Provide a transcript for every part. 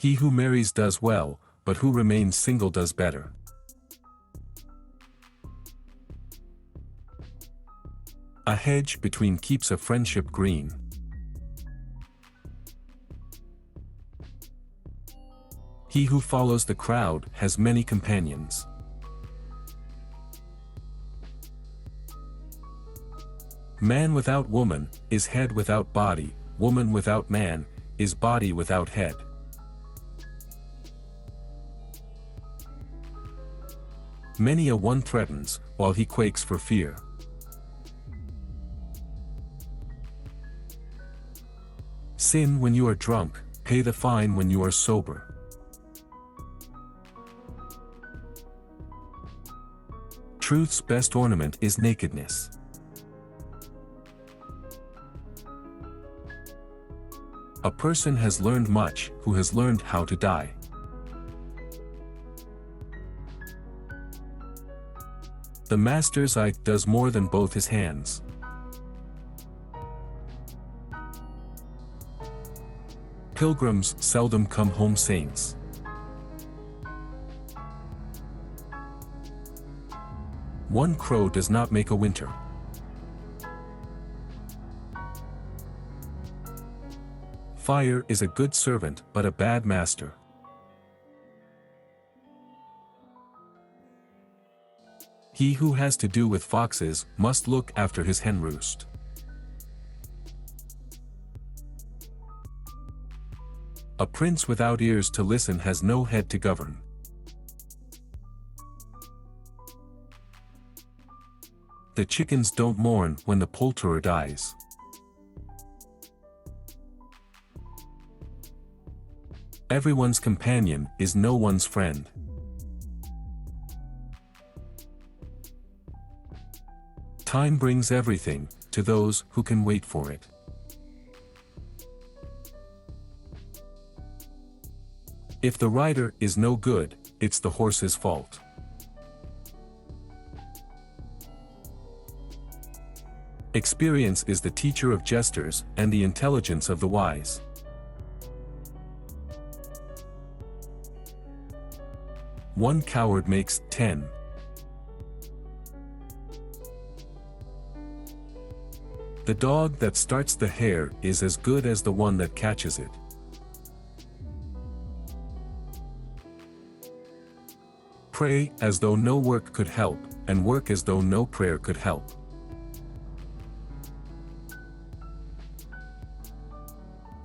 He who marries does well, but who remains single does better. A hedge between keeps a friendship green. He who follows the crowd has many companions. Man without woman is head without body, woman without man is body without head. Many a one threatens, while he quakes for fear. Sin when you are drunk, pay the fine when you are sober. Truth's best ornament is nakedness. A person has learned much who has learned how to die. The master's eye does more than both his hands. Pilgrims seldom come home saints. One crow does not make a winter. Fire is a good servant but a bad master. He who has to do with foxes must look after his hen roost. A prince without ears to listen has no head to govern. The chickens don't mourn when the poulterer dies. Everyone's companion is no one's friend. Time brings everything to those who can wait for it. If the rider is no good, it's the horse's fault. Experience is the teacher of jesters and the intelligence of the wise. One coward makes 10. The dog that starts the hare is as good as the one that catches it. Pray as though no work could help, and work as though no prayer could help.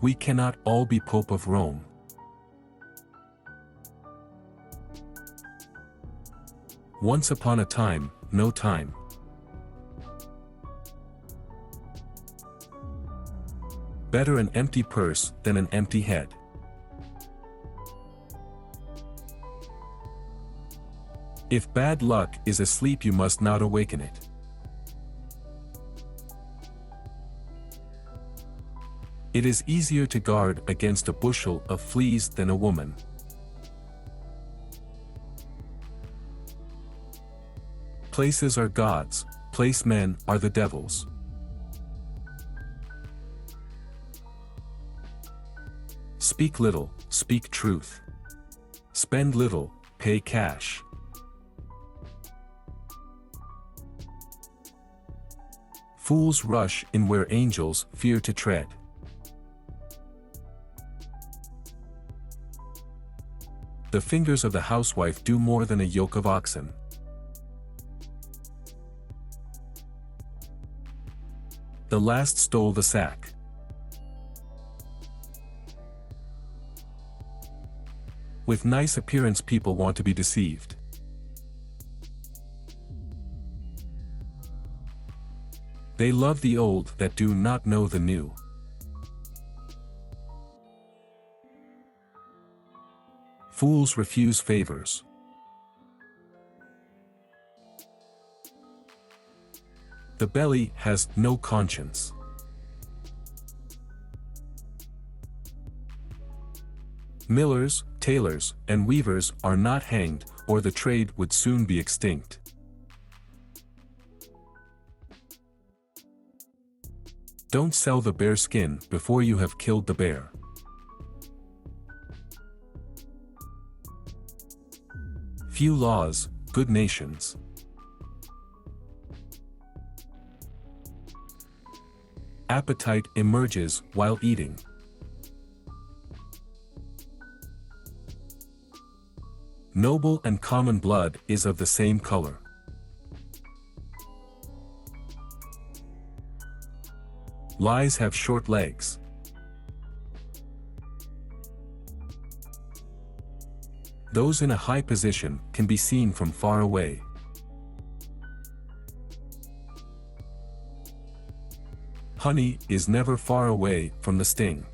We cannot all be Pope of Rome. Once upon a time, no time. Better an empty purse than an empty head. If bad luck is asleep, you must not awaken it. It is easier to guard against a bushel of fleas than a woman. Places are gods, placemen are the devils. Speak little, speak truth. Spend little, pay cash. Fools rush in where angels fear to tread. The fingers of the housewife do more than a yoke of oxen. The last stole the sack. With nice appearance, people want to be deceived. They love the old that do not know the new. Fools refuse favors. The belly has no conscience. Millers, tailors, and weavers are not hanged, or the trade would soon be extinct. Don't sell the bear skin before you have killed the bear. Few laws, good nations. Appetite emerges while eating. Noble and common blood is of the same color. Lies have short legs. Those in a high position can be seen from far away. Honey is never far away from the sting.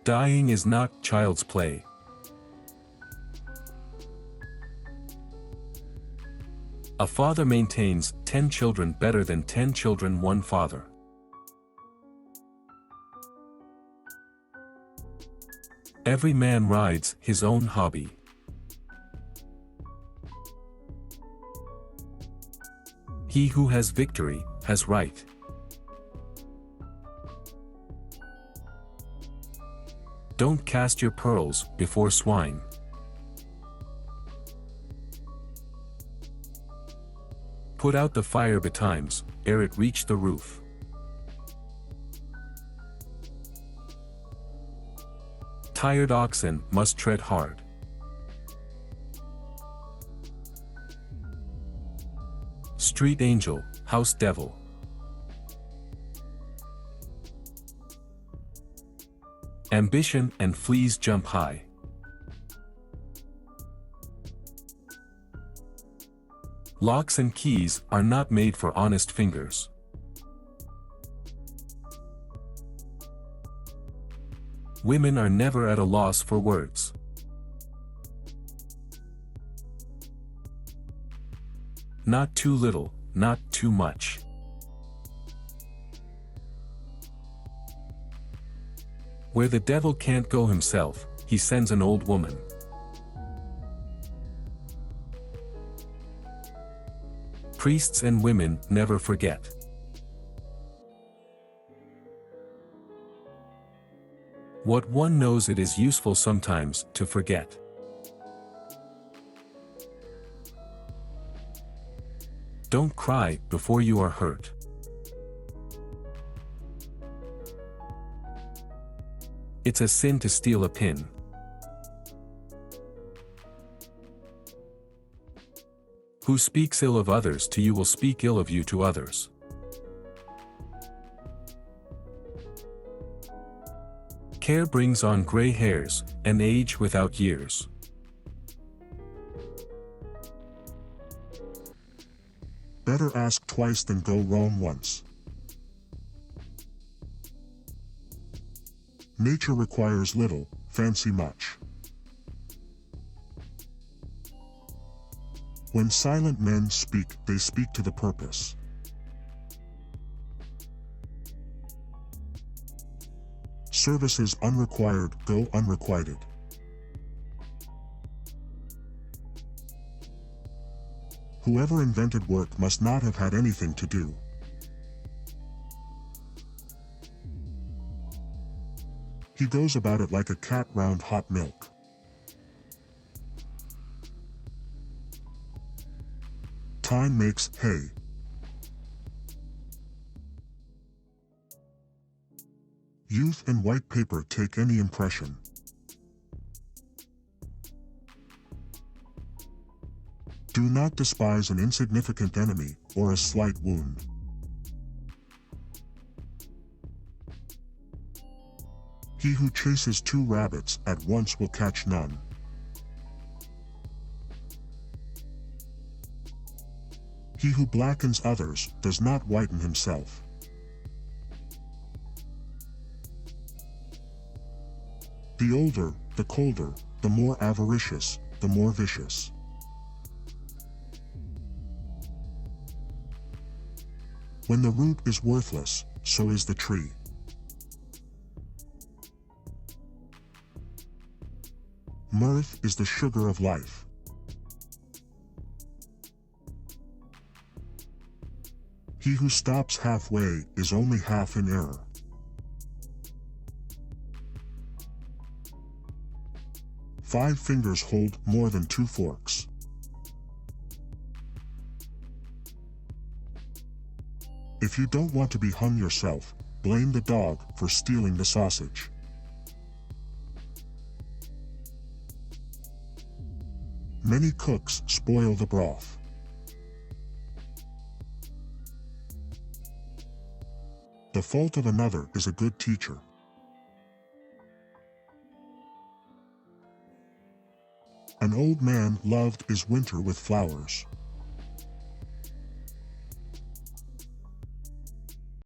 Dying is not child's play. A father maintains 10 children better than 10 children one father. Every man rides his own hobby. He who has victory has right. Don't cast your pearls before swine. Put out the fire betimes, ere it reach the roof. Tired oxen must tread hard. Street angel, house devil. Ambition and fleas jump high. Locks and keys are not made for honest fingers. Women are never at a loss for words. Not too little, not too much. Where the devil can't go himself, he sends an old woman. Priests and women never forget. What one knows, it is useful sometimes to forget. Don't cry before you are hurt. It's a sin to steal a pin. Who speaks ill of others to you will speak ill of you to others. Care brings on gray hairs, and age without years. Better ask twice than go wrong once. Nature requires little, fancy much. When silent men speak, they speak to the purpose. Services unrequired go unrequited. Whoever invented work must not have had anything to do. He goes about it like a cat round hot milk. Time makes hay. Youth and white paper take any impression. Do not despise an insignificant enemy, or a slight wound. He who chases 2 rabbits at once will catch none. He who blackens others does not whiten himself. The older, the colder, the more avaricious, the more vicious. When the root is worthless, so is the tree. Mirth is the sugar of life. He who stops halfway is only half in error. 5 fingers hold more than 2 forks. If you don't want to be hung yourself, blame the dog for stealing the sausage. Many cooks spoil the broth. The fault of another is a good teacher. An old man loved his winter with flowers.